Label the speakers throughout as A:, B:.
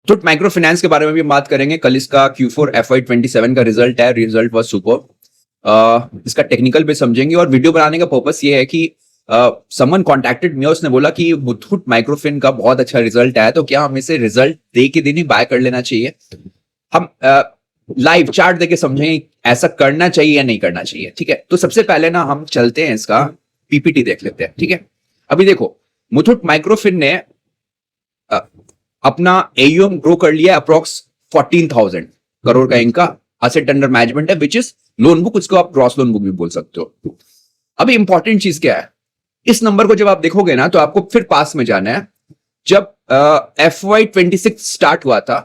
A: तो micro finance के बारे में भी हम बात करेंगे। कल इसका Q4 FY27 का रिजल्ट है, रिजल्ट वाज सुपर। इसका टेक्निकल भी समझेंगे और वीडियो बनाने का पर्पस ये है कि समवन कॉन्टैक्टेड मी, उसने बोला कि मुथूट माइक्रोफिन का बहुत अच्छा रिजल्ट आया, तो क्या हमें इसे रिजल्ट दे के दिन ही बाय कर लेना चाहिए। हम लाइव चार्ट देके समझेंगे ऐसा करना चाहिए या नहीं करना चाहिए। ठीक है, तो सबसे पहले ना हम चलते हैं, इसका पीपीटी देख लेते हैं। ठीक है, अभी देखो मुथूट माइक्रोफिन ने अपना एयूएम ग्रो कर लिया अप्रोक्स 14,000 करोड़ का इनका एसेट अंडर मैनेजमेंट है, विच इज लोन बुक, उसको आप ग्रॉस लोन बुक भी बोल सकते हो। अभी इंपॉर्टेंट चीज क्या है, इस नंबर को जब आप देखोगे ना तो आपको फिर पास में जाना है। जब FY26 स्टार्ट हुआ था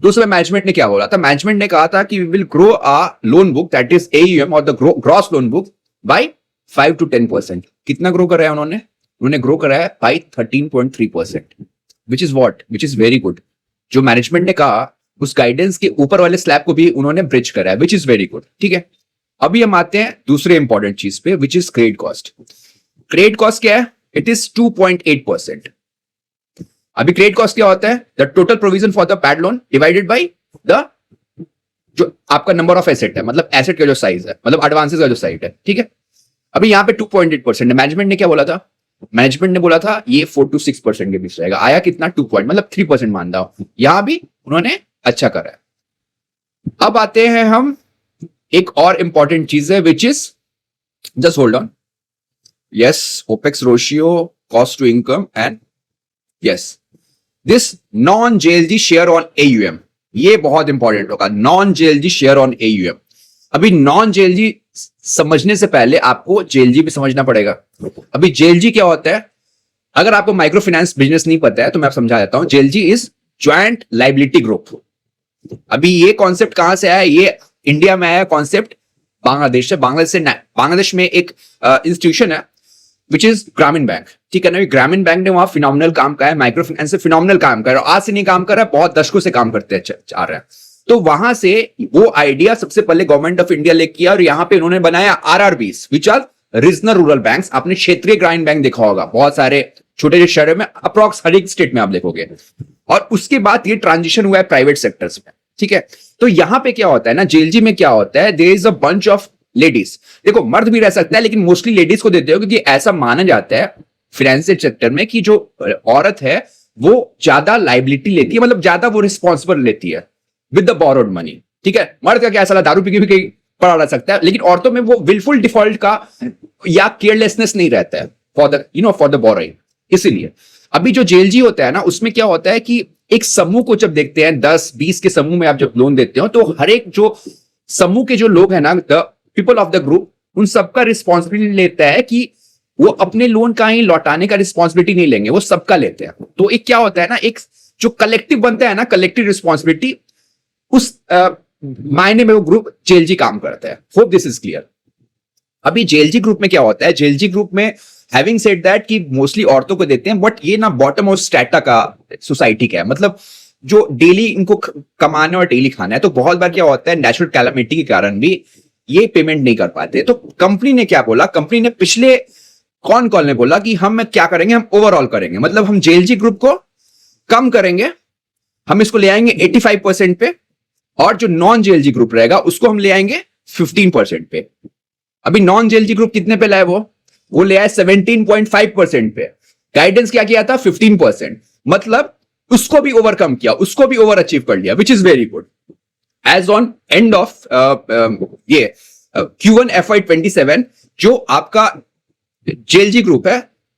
A: तो उसमें मैनेजमेंट ने क्या बोला था, मैनेजमेंट ने कहा था कि we will grow a loan book that is AUM और the gross loan book by 5 to 10%। कितना ग्रो कराया उन्होंने ग्रो कराया by 13.3%, which is what, which is very good. जो मैनेजमेंट ने कहा उस गाइडेंस के ऊपर वाले स्लैब को भी उन्होंने ब्रिज कराया, विच इज वेरी गुड। ठीक है, अभी हम आते हैं दूसरे इंपॉर्टेंट चीज पे, which is credit cost. Credit cost क्या है, इट इज 2.8%। अभी क्रेडिट कॉस्ट क्या होता है, the total provision for the bad loan divided by the जो आपका नंबर ऑफ एसेट है, मतलब एसेट का जो साइज है, मतलब एडवांसेस का जो साइज है। ठीक है, अभी यहाँ पे 2.8% है। मैनेजमेंट ने क्या बोला था, मैनेजमेंट ने बोला था ये 4 to 6% के बीच रहेगा, आया कितना 2 पॉइंट, मतलब 3% मान रहा हूं। यहां भी उन्होंने अच्छा करा है। अब आते हैं हम एक और इंपॉर्टेंट चीज है, which is just hold on, yes, opex ratio, cost to income and yes this non JLG share on AUM, ये बहुत इंपॉर्टेंट होगा, non JLG share on AUM. अभी नॉन जेएलजी समझने से पहले आपको जेएलजी भी समझना पड़ेगा। अभी जेएलजी क्या होता है, अगर आपको माइक्रो फाइनेंस बिजनेस नहीं पता है तो मैं आप समझा देता हूं। JLG is joint liability group. अभी ये कॉन्सेप्ट कहां से आया, ये इंडिया में आया कॉन्सेप्ट बांग्लादेश से। बांग्लादेश में एक इंस्टीट्यूशन है विच इज ग्रामीण बैंक। ठीक है ना, ग्रामीण बैंक ने वहां फिनोमिनल काम करा है, माइक्रो फाइनेंस से फिनोमिनल काम कर रहा है, आज से नहीं काम कर रहा है, बहुत दशकों से काम करते आ रहे हैं। तो वहां से वो आइडिया सबसे पहले गवर्नमेंट ऑफ इंडिया लेके किया और यहां पे उन्होंने बनाया RRBs, which are regional rural banks. आपने क्षेत्रीय ग्रामीण बैंक देखा होगा बहुत सारे छोटे छोटे शहरों में, अप्रॉक्स हर एक स्टेट में आप देखोगे। और उसके बाद ये ट्रांजिशन हुआ है प्राइवेट सेक्टर्स में। ठीक है, तो यहां पे क्या होता है ना, जेएलजी में क्या होता है, there is a bunch of ladies. देखो मर्द भी रह सकता है लेकिन मोस्टली लेडीज को देते हो, क्योंकि ऐसा माना जाता है फाइनेंशियल सेक्टर में कि जो औरत है वो ज्यादा लाइबिलिटी लेती है, मतलब ज्यादा वो रिस्पॉन्सिबल लेती है विद द बोरोड मनी। ठीक है, मर्द का क्या साला दारू पी के पड़ा रह सकता है, लेकिन औरतों में वो विलफुल डिफॉल्ट का या केयरलेसनेस नहीं रहता है फॉर द बोरोइंग। इसीलिए अभी जो जेएलजी होता है ना, उसमें क्या होता है कि एक समूह को जब देखते हैं, 10-20 के समूह में आप जब लोन देते हो, तो हर एक जो समूह के जो लोग हैं ना, the people of the group, उन सबका रिस्पॉन्सिबिलिटी लेता है कि वो अपने लोन का ही लौटाने का रिस्पॉन्सिबिलिटी नहीं लेंगे, वो सबका लेते हैं। तो एक क्या होता है ना, एक जो कलेक्टिव बनता है ना, कलेक्टिव रिस्पॉन्सिबिलिटी, उस मायने में वो ग्रुप जेएलजी काम करता है। Hope this is clear. अभी जेएलजी ग्रुप में क्या होता है, जेएलजी ग्रुप में हैविंग सेड दैट कि मोस्टली औरतों को देते हैं, बट ये ना बॉटम ऑफ स्ट्रेटा का सोसाइटी का है, मतलब जो डेली इनको कमाना और डेली खाना है। तो बहुत बार क्या होता है, नेचुरल कैलामिटी के कारण भी ये पेमेंट नहीं कर पाते। तो कंपनी ने क्या बोला, कंपनी ने पिछले कॉल ने बोला कि हम क्या करेंगे, हम ओवरऑल करेंगे, मतलब हम जेएलजी ग्रुप को कम करेंगे, हम इसको ले आएंगे 85% पे, और जो नॉन जेएलजी ग्रुप रहेगा उसको हम ले आएंगे 15% पे। अभी नॉन जेएलजी ग्रुप कितने पे लाए, वो ले आए 17.5% पे। गाइडेंस क्या किया था, 15%, मतलब उसको भी ओवरकम किया, उसको भी ओवर अचीव कर लिया, which is very good. As on end of ये Q1 FY27 जो आपका जेएलजी ग्रुप है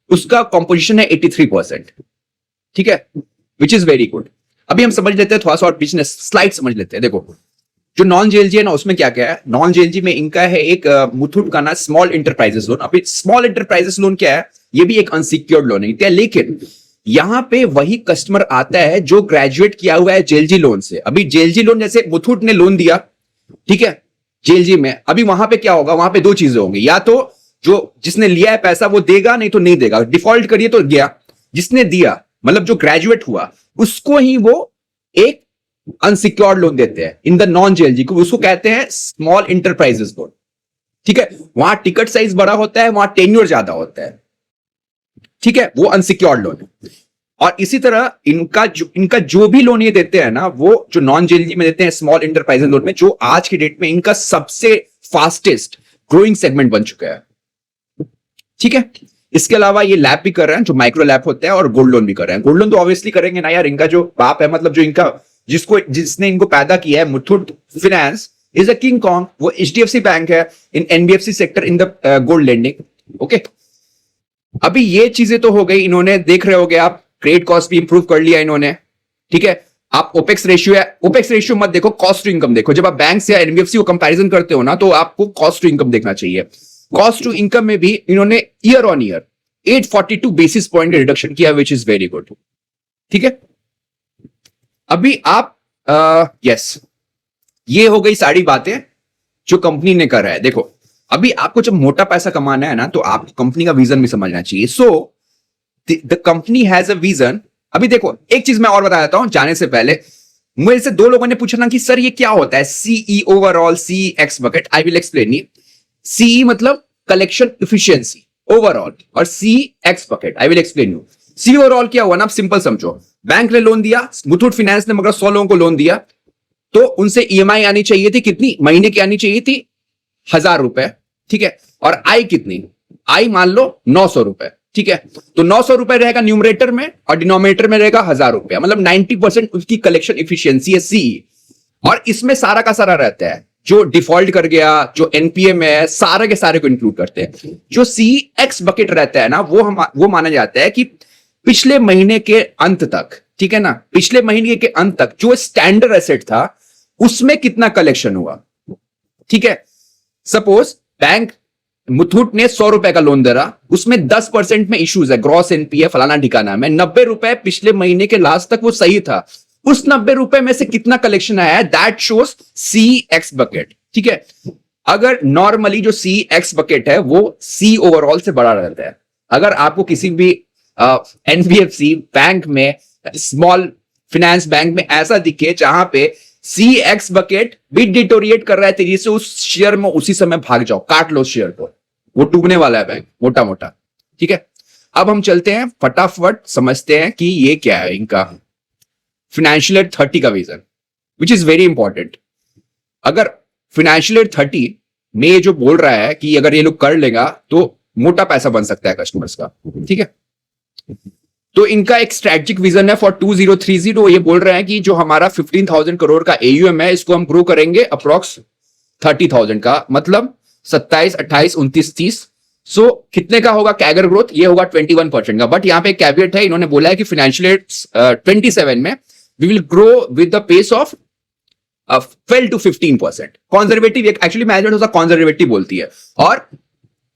A: उसका कॉम्पोजिशन है 83%। ठीक है, विच इज वेरी गुड। अभी हम समझ लेते हैं थोड़ा सा और बिजनेस स्लाइड समझ लेते हैं। देखो जो नॉन जेएलजी है ना, उसमें क्या क्या है, नॉन जेएलजी में इनका है एक मुथूट का ना स्मॉल इंटरप्राइजेस लोन। अभी स्मॉल इंटरप्राइजेस लोन क्या है, ये भी एक अनसिक्योर्ड लोन है, लेकिन यहां पे वही कस्टमर आता है जो ग्रेजुएट किया हुआ है जेएलजी लोन से। अभी जेएलजी लोन जैसे मुथूट ने लोन दिया, ठीक है, जेएलजी में, अभी वहां पे क्या होगा, वहां पे दो चीजें होंगी, या तो जो जिसने लिया है पैसा वो देगा, नहीं तो नहीं देगा, डिफॉल्ट करिए तो गया। जिसने दिया मतलब जो ग्रेजुएट हुआ उसको ही वो एक अनसिक्योर्ड लोन देते हैं इन द नॉन जेएलजी को, उसको कहते हैं स्मॉल इंटरप्राइजेस लोन। ठीक है, वहां टिकट साइज बड़ा होता है, वहां टेन्योर ज्यादा होता है। ठीक है, वो अनसिक्योर्ड लोन है। और इसी तरह इनका जो भी लोन ये देते हैं ना, वो जो नॉन जेएलजी में देते हैं, स्मॉल एंटरप्राइज लोन में, जो आज की डेट में इनका सबसे फास्टेस्ट ग्रोइंग सेगमेंट बन चुका है। ठीक है, इसके अलावा ये लैब भी कर रहे हैं, जो माइक्रो लैब होते हैं, और गोल्ड लोन भी कर रहे हैं। गोल्ड लोन तो ऑब्वियसली करेंगे ना यार, इनका जो बाप है, मतलब जो इनका जिसने इनको पैदा किया है, Muthoot finance is a King Kong. वो एचडीएफसी बैंक है in NBFC sector in the gold lending. Okay, अभी ये चीजें तो हो गई, इन्होंने देख रहे होगे आप, क्रेडिट कॉस्ट भी इंप्रूव कर लिया इन्होंने। ठीक है, आप ओपेक्स रेशियो है, ओपेक्स रेशियो मत देखो, कॉस्ट टू इनकम देखो। जब आप बैंक से या एनबीएफसी को कंपैरिजन करते हो ना, तो आपको कॉस्ट टू इनकम देखना चाहिए। कॉस्ट टू इनकम में भी इन्होंने year on year 842 basis point का रिडक्शन किया, विच इज वेरी गुड। ठीक है, अभी आप यस, ये हो गई सारी बातें जो कंपनी ने करा है। देखो, अभी आपको जब मोटा पैसा कमाना है ना, तो आपको कंपनी का विजन भी समझना चाहिए। So the company has a vision. अभी देखो, एक चीज मैं और बता देता हूं जाने से पहले। मुझे से दो लोगों ने पूछा ना कि सर ये क्या होता है CE overall, CE X bucket. I will explain you. CE मतलब कलेक्शन इफिशियंसी ओवरऑल, और C X bucket I will explain you. C overall क्या हुआ ना, आप सिंपल समझो। बैंक ने लोन दिया, मुथूट फाइनेंस ने मगर 100 लोगों को लोन दिया, तो उनसे ईएमआई आनी चाहिए थी कितनी, महीने की आनी चाहिए थी 1000 रुपए। ठीक है, और आई कितनी, आई मान लो 900 रुपए। ठीक है, तो 900 रुपए रहेगा न्यूमरेटर में और डिनोमिनेटर में रहेगा 1000 रुपया, मतलब 90% उसकी कलेक्शन इफिशियंसी है सी। और इसमें सारा का सारा रहता है, जो डिफॉल्ट कर गया, जो एनपीए में है, सारे के सारे को इंक्लूड करते हैं। जो सी एक्स बकेट रहता है ना, वो माना जाता है कि पिछले महीने के अंत तक, ठीक है ना, पिछले महीने के अंत तक जो स्टैंडर्ड एसेट था उसमें कितना कलेक्शन हुआ। ठीक है, सपोज बैंक मुथूट ने 100 रुपए का लोन दे रहा, उसमें 10% में इश्यूज है, ग्रॉस एनपीए फलाना ठिकाना में, 90 रुपए पिछले महीने के लास्ट तक वो सही था, उस 90 रुपए में से कितना कलेक्शन आया है, that shows C X bucket. ठीक है, अगर नॉर्मली जो सी एक्स बकेट है वो सी ओवरऑल से बड़ा रहता है। अगर आपको किसी भी एनबीएफसी बैंक में, स्मॉल फाइनेंस बैंक में ऐसा दिखे जहां पे सी एक्स बकेट भी डिटोरिएट कर रहा है तेजी से, उस शेयर में उसी समय भाग जाओ, काट लो शेयर को, वो डूबने वाला है बैंक मोटा मोटा। ठीक है, अब हम चलते हैं फटाफट समझते हैं कि ये क्या है इनका फाइनेंशियल ईयर 30 का vision, which is very important. अगर फाइनेंशियल ईयर 30 में ये जो बोल रहा है कि अगर ये लोग कर लेगा तो मोटा पैसा बन सकता है कस्टमर्स का। ठीक है, तो इनका एक स्ट्रेटेजिक विजन है फॉर 2030। तो ये बोल रहे हैं कि जो हमारा 15,000 करोड़ का एयूएम है, इसको हम ग्रो करेंगे अप्रोक्स 30,000 का, मतलब 27, 28, 29, 30। सो कितने का होगा कैगर ग्रोथ, ये होगा 21% का। बट यहां पे एक कैविएट है, इन्होंने बोला है कि फाइनेंशियल ईयर 27 में we will grow with the pace of 12 to 15%। Conservative, actually management उसका कॉन्जर्वेटिव बोलती है। और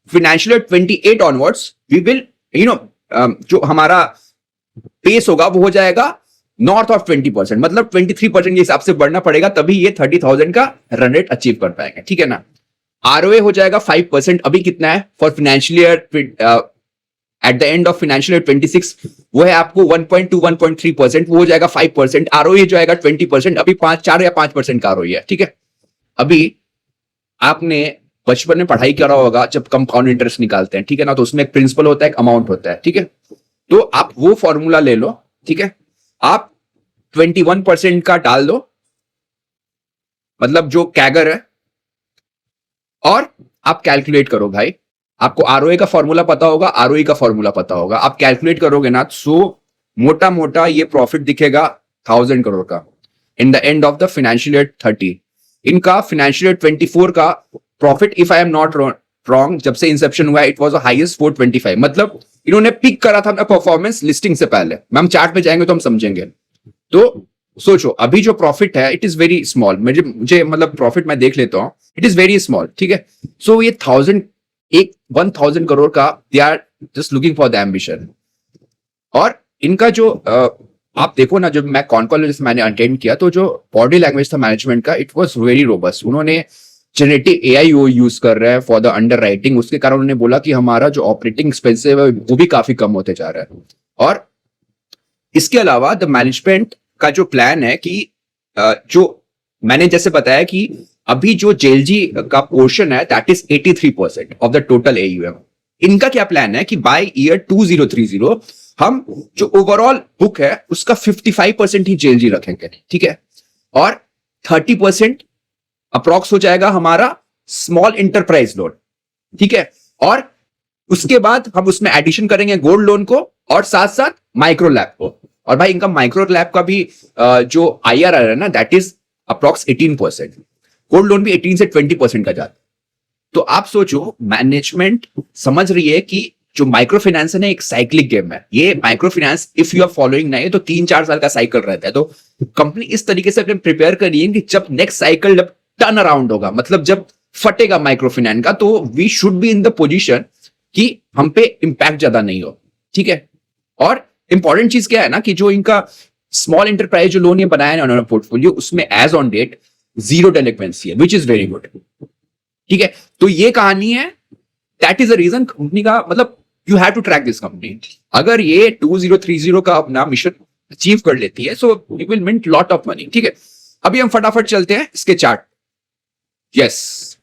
A: financial year 28 onwards we will जो हमारा पेस होगा वो हो जाएगा नॉर्थ ऑफ 20%, मतलब 23% के हिसाब से बढ़ना पड़ेगा, तभी ये 30,000 का रन रेट अचीव कर पाएंगे। ठीक है ना, आरओए हो जाएगा 5%। अभी कितना है for financial year at the end of financial year 26, वो है आपको 1.2 1.3%, वो हो जाएगा 5%। आरओए जाएगा 20%, अभी 4 या 5% का आरओए है। ठीक है, अभी आपने बचपन में पढ़ाई करा होगा जब कंपाउंड इंटरेस्ट निकालते हैं, ठीक है ना, तो उसमें एक प्रिंसिपल होता है, एक अमाउंट होता है। ठीक है, तो आप वो फॉर्मूला ले लो। ठीक है, आप 21% का डाल दो, मतलब जो कैगर है, और आप कैलकुलेट करो भाई। आपको आरओए का फॉर्मूला पता होगा, आरओई का फॉर्मूला पता होगा, आप कैलकुलेट करोगे ना, सो मोटा मोटा ये प्रॉफिट दिखेगा 1000 करोड़ का in the end of the financial year 30। इनका फाइनेंशियल ईयर 24 का profit, if I am not wrong, जब से इंसेप्शन हुआ इट वाज द हाईएस्ट 425, मतलब इन्होंने पिक करा था अपना परफॉर्मेंस लिस्टिंग से पहले। मैम चार्ट पे जाएंगे तो हम समझेंगे। तो सोचो अभी जो प्रॉफिट है इट इज वेरी स्मॉल, मुझे मतलब प्रॉफिट मैं देख लेता हूं, इट इज वेरी स्मॉल। ठीक है, सो ये 1000 करोड़ का they are just looking for the ambition. और इनका जो आप देखो ना, जब मैं कॉन्कॉल मैंने अटेंड किया तो जो बॉडी लैंग्वेज था मैनेजमेंट का, इट वाज वेरी रोबस्ट। उन्होंने जनरेटिव एआई वो यूज कर रहे हैं फॉर द अंडर राइटिंग, उसके कारण उन्होंने बोला कि हमारा जो ऑपरेटिंग एक्सपेंसिव है वो भी काफी कम होते जा रहा है। और इसके अलावा द मैनेजमेंट का जो प्लान है कि जो मैंने जैसे बताया कि अभी जो जेएलजी का पोर्शन है that is 83% of the total AUM. इनका क्या प्लान है कि बाय ईयर 2030 हम जो ओवरऑल बुक है उसका 55% ही जेएलजी रखेंगे, ठीक है, और 30% अप्रॉक्स हो जाएगा हमारा स्मॉल इंटरप्राइज लोन, ठीक है, और उसके बाद हम उसमें एडिशन करेंगे गोल्ड लोन को और साथ साथ माइक्रो लैब को। और भाई इनका माइक्रो लैब का भी जो आईआरआर है ना that is approx 18%, gold loan भी 18 से 20% का जाता है। तो आप सोचो मैनेजमेंट समझ रही है कि जो माइक्रो फाइनेंस है ना एक साइक्लिक गेम है। ये micro finance if you are following ना तो 3-4 साल का साइकिल रहता है। तो कंपनी इस तरीके से अपने प्रिपेयर कर रही है कि जब नेक्स्ट साइकिल जब टर्न अराउंड होगा, मतलब जब फटेगा माइक्रो फाइनेंस का, तो we should be in the position कि हम पे इंपैक्ट ज्यादा नहीं हो, ठीक है। और इंपॉर्टेंट चीज क्या है ना कि जो इनका स्मॉल इंटरप्राइज जो लोन ये बनाया है उन्होंने पोर्टफोलियो, उसमें एज ऑन डेट 0 डेलिक्वेंसी है, विच इज वेरी गुड, ठीक है। तो ये कहानी है, that is the reason company का, मतलब you have to track this company. अगर ये 2030 का अपना मिशन अचीव कर लेती है so you will mint lot of money, ठीक है। अभी हम फटाफट चलते हैं इसके चार्ट। यस,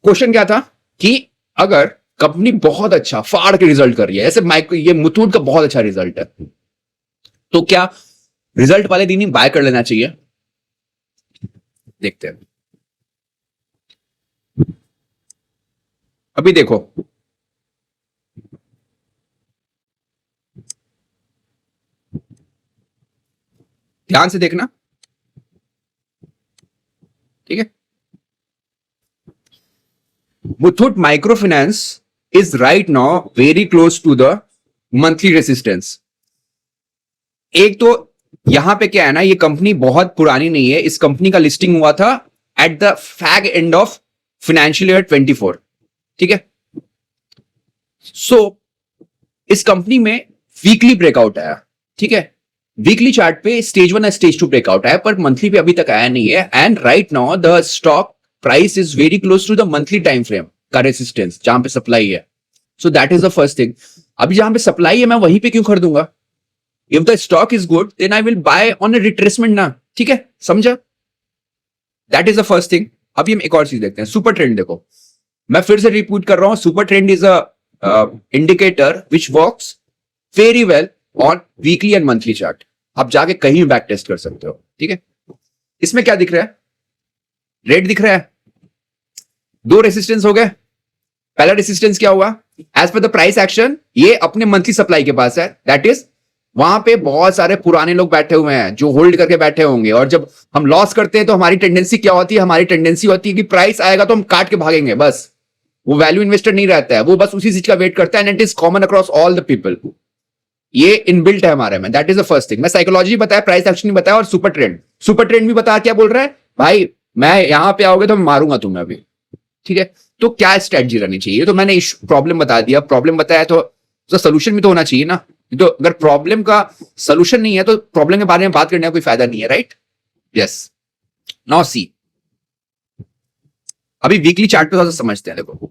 A: क्वेश्चन क्या था कि अगर कंपनी बहुत अच्छा फाड़ के रिजल्ट कर रही है, ऐसे ये मुथूट का बहुत अच्छा रिजल्ट है, तो क्या रिजल्ट वाले दिन ही बाय कर लेना चाहिए? देखते हैं। अभी देखो ध्यान से देखना, ठीक है। Muthoot micro finance is right now very close to the monthly resistance. एक तो यहां पे क्या है ना, ये कंपनी बहुत पुरानी नहीं है, इस कंपनी का लिस्टिंग हुआ था at the fag end of financial year 24, ठीक है। सो इस कंपनी में वीकली ब्रेकआउट आया, ठीक है। वीकली चार्ट पे स्टेज 1 और स्टेज 2 ब्रेकआउट आया, पर मंथली पे अभी तक आया नहीं है। And right now the stock price is very close to the monthly time frame का रेसिस्टेंस जहां पे सप्लाई है। So that is the first thing. अभी जहां पे सप्लाई है मैं वहीं पे क्यों खरीदूंगा? If the stock is good then I will buy on a retracement ना, ठीक है, समझा? That is the first thing. अभी हम एक और चीज देखते हैं, सुपर ट्रेंड देखो। मैं फिर से रिपीट कर रहा हूं, super trend is a indicator which works very well on weekly and monthly chart. आप जाके कहीं बैक टेस्ट कर सकते हो, ठीक है। इसमें क्या दिख रहा है? रेड दिख रहा है, 2 रेसिस्टेंस हो गए। पहला रेसिस्टेंस क्या हुआ? As per the price action ये अपने मंथली सप्लाई के पास है, दैट इज वहां पे बहुत सारे पुराने लोग बैठे हुए हैं जो होल्ड करके बैठे होंगे। और जब हम लॉस करते हैं तो हमारी टेंडेंसी क्या होती है? हमारी टेंडेंसी होती है कि प्राइस आएगा तो हम काट के भागेंगे, बस। वो वैल्यू इन्वेस्टर नहीं रहता है, वो बस उसी चीज का वेट करता है। And it is common across all the people, ये इनबिल्ट है हमारे में। That is the first thing. मैं साइकोलॉजी बताया, प्राइस एक्शन बताया, और सुपर ट्रेंड भी बता। क्या बोल रहा है भाई? मैं यहां पे आओगे तो मैं मारूंगा तुम्हें अभी, ठीक है। तो क्या स्ट्रेटजी रहनी चाहिए? तो मैंने प्रॉब्लम बता दिया, प्रॉब्लम बताया तो सोल्यूशन भी तो होना चाहिए ना। तो अगर प्रॉब्लम का सोल्यूशन नहीं है तो प्रॉब्लम के बारे में बात करने का कोई फायदा नहीं है, राइट? यस। नाउ सी, अभी वीकली चार्ट पे थोड़ा सा समझते हैं। देखो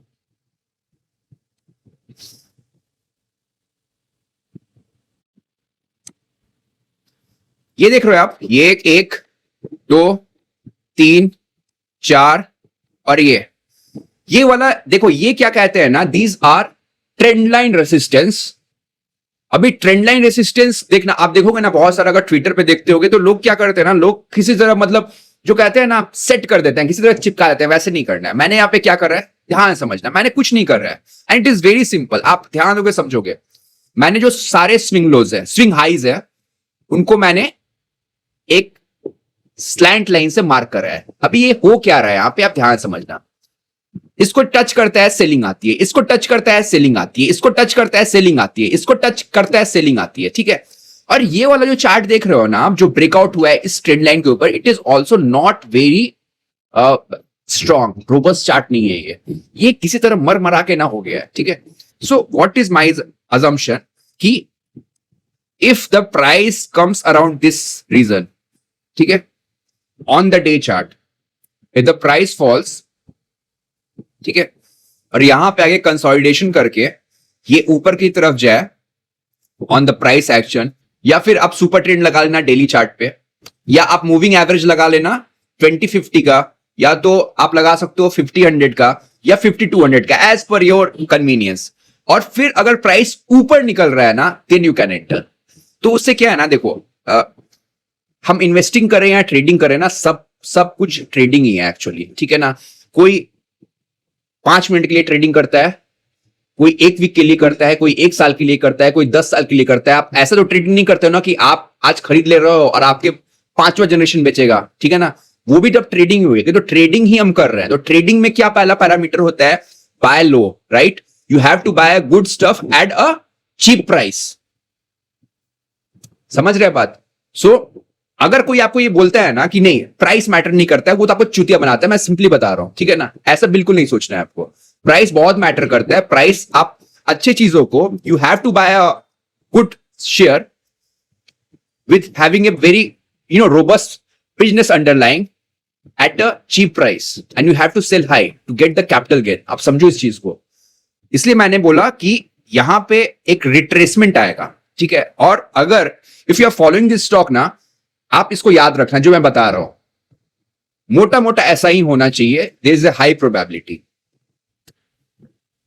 A: ये देख रहे हो आप, ये 1 2 3 4 और ये वाला देखो, ये क्या कहते हैं ना, these are trend line resistance. अभी ट्रेंड लाइन रेसिस्टेंस देखना, आप देखोगे ना बहुत सारा, अगर ट्विटर पे देखते होगे तो लोग क्या करते हैं ना, लोग किसी तरह मतलब जो कहते हैं ना सेट कर देते हैं, किसी तरह चिपका देते हैं। वैसे नहीं करना है। मैंने यहाँ पे क्या कर रहा है, ध्यान समझना, मैंने कुछ नहीं कर रहा है। And it is very simple, आप ध्यान दोगे समझोगे। मैंने जो सारे स्विंग लोज है, स्विंग हाइज है, उनको मैंने एक स्लैंट लाइन से मार्क कर रहा है। अभी ये हो क्या रहा है यहां पे, आप ध्यान समझना। इसको टच करता है सेलिंग आती है, इसको टच करता है सेलिंग आती है, इसको टच करता है सेलिंग आती है, इसको टच करता है सेलिंग आती है, ठीक है। और ये वाला जो चार्ट देख रहे हो ना आप, जो ब्रेकआउट हुआ है इस ट्रेंड लाइन के ऊपर, it is also not very strong, robust chart नहीं है ये किसी तरह मर मरा के ना हो गया है, ठीक है। So what is my assumption कि if the price comes around this region, ठीक है, on the day chart, if the price falls, ठीक है, और यहां पे आगे कंसोलिडेशन करके ये ऊपर की तरफ जाए ऑन द प्राइस एक्शन, या फिर आप सुपर ट्रेंड लगा लेना डेली चार्ट पे, या आप मूविंग एवरेज लगा लेना 20-50 का, या तो आप लगा सकते हो 50-100 का, या 5200 का, एज पर योर कन्वीनियंस। और फिर अगर प्राइस ऊपर निकल रहा है ना, देन यू कैन एंटर। तो उससे क्या है ना, देखो हम इन्वेस्टिंग करें या ट्रेडिंग करें ना, सब कुछ ट्रेडिंग ही है एक्चुअली, ठीक है ना। कोई 5 मिनट के लिए ट्रेडिंग करता है, कोई 1 वीक के लिए करता है, कोई 1 साल के लिए करता है, कोई 10 साल के लिए करता है। आप ऐसा तो ट्रेडिंग नहीं करते हो ना कि आप आज खरीद ले रहे हो और आपके 5वां जनरेशन बेचेगा, ठीक है ना। वो भी जब ट्रेडिंग हुई है, तो ट्रेडिंग ही हम कर रहे हैं। तो ट्रेडिंग में क्या पहला पैरामीटर होता है, buy low, right. You have to buy good stuff at a cheap price. समझ रहे बात। सो अगर कोई आपको ये बोलता है ना कि नहीं प्राइस मैटर नहीं करता है, वो तो आपको चूतिया बनाता है। मैं सिंपली बता रहा हूं, ठीक है ना। ऐसा बिल्कुल नहीं सोचना है आपको। प्राइस बहुत मैटर करता है। प्राइस, आप अच्छे चीजों को, you have to buy a good share with having a very robust business underlying at a cheap price, and you have to sell high to get the capital gain. आप समझो इस चीज को। इसलिए मैंने बोला कि यहां पे एक रिट्रेसमेंट आएगा, ठीक है। और अगर if you are following this stock ना, आप इसको याद रखना जो मैं बता रहा हूं, मोटा मोटा ऐसा ही होना चाहिए। There is a high probability.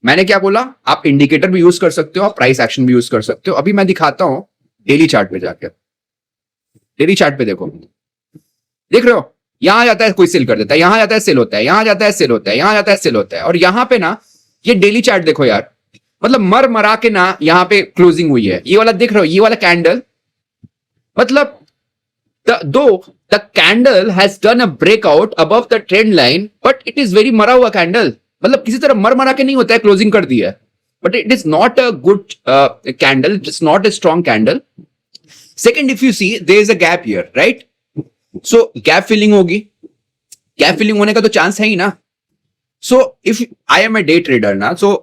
A: मैंने क्या बोला, आप इंडिकेटर भी यूज कर सकते हो, आप प्राइस एक्शन भी यूज कर सकते हो। अभी मैं दिखाता हूं डेली चार्ट पे जाकर। डेली चार्ट पे देखो, देख रहे हो, यहां जाता है कोई सेल कर देता है, यहां जाता है सेल होता है, यहां जाता है सेल होता है, यहां जाता है सेल होता है। और यहां पे ना, ये डेली चार्ट देखो यार, मतलब मर मरा के ना यहां पे क्लोजिंग हुई है। ये वाला देख रहे हो, ये वाला कैंडल, मतलब the candle has done a breakout above the trend line, but it is very मरा हुआ कैंडल। मतलब किसी तरह मर मरा के नहीं होता है, क्लोजिंग कर दिया है, but it is not a good candle, it is not a strong candle. Second, if you see there is a gap here, right? So gap filling होगी, gap filling होने का तो चांस है ही ना। So if I am a day trader ना, so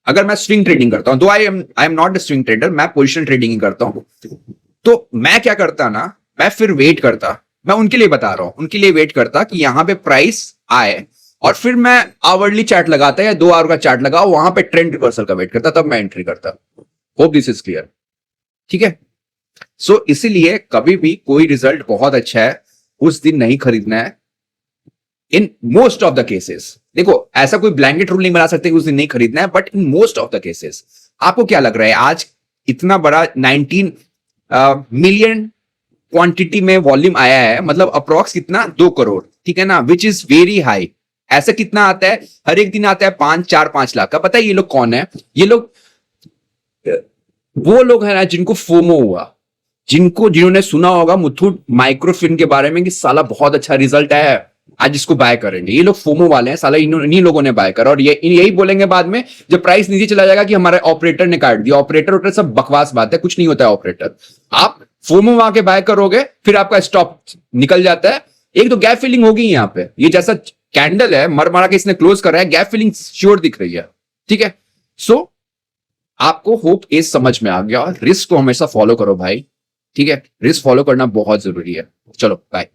A: अगर मैं swing trading करता हूं, तो I am not a swing trader, मैं पोजिशन ट्रेडिंग ही करता हूं। तो मैं क्या करता ना, मैं फिर वेट करता, मैं उनके लिए बता रहा हूं, उनके लिए वेट करता कि यहां पे प्राइस आए, और फिर मैं आवरली चार्ट लगाता या 2 आवर का चार्ट लगा, वहां पे ट्रेंड रिवर्सल का वेट करता, तब मैं एंट्री करता। होप दिस इज क्लियर, ठीक है। सो इसीलिए कभी भी कोई रिजल्ट बहुत अच्छा है उस दिन नहीं खरीदना है, in most of the cases. देखो ऐसा कोई ब्लैंकेट रूल नहीं बना सकते कि उस दिन नहीं खरीदना है, but in most of the cases. आपको क्या लग रहा है, आज इतना बड़ा 19 मिलियन क्वांटिटी में वॉल्यूम आया है, मतलब अप्रॉक्स कितना, 2 करोड़, ठीक है ना, विच इज वेरी हाई। ऐसा कितना आता है, हर एक दिन आता है 4-5 लाख का। पता है ये लोग कौन है? ये लोग वो लोग हैं ना जिनको फोमो हुआ, जिन्होंने सुना होगा मुथूट माइक्रोफिन के बारे में कि साला बहुत अच्छा रिजल्ट है, आज इसको बाय करेंगे। ये लोग फोमो वाले हैं, साला इन्हीं लोगों ने बाय करा। और ये यही बोलेंगे बाद में जब प्राइस नीचे चला जाएगा कि हमारे ऑपरेटर ने काट दिया। ऑपरेटर सब बकवास बात है, कुछ नहीं होता है ऑपरेटर। आप फोमो वहां के बाय करोगे, फिर आपका स्टॉप निकल जाता है। एक तो गैप फिलिंग होगी यहां पे, ये जैसा कैंडल है मर मरा के इसने क्लोज कर रहा है, गैप फिलिंग श्योर दिख रही है, ठीक है। सो आपको होप ये समझ में आ गया। रिस्क को हमेशा फॉलो करो भाई, ठीक है। रिस्क फॉलो करना बहुत जरूरी है। चलो बाय।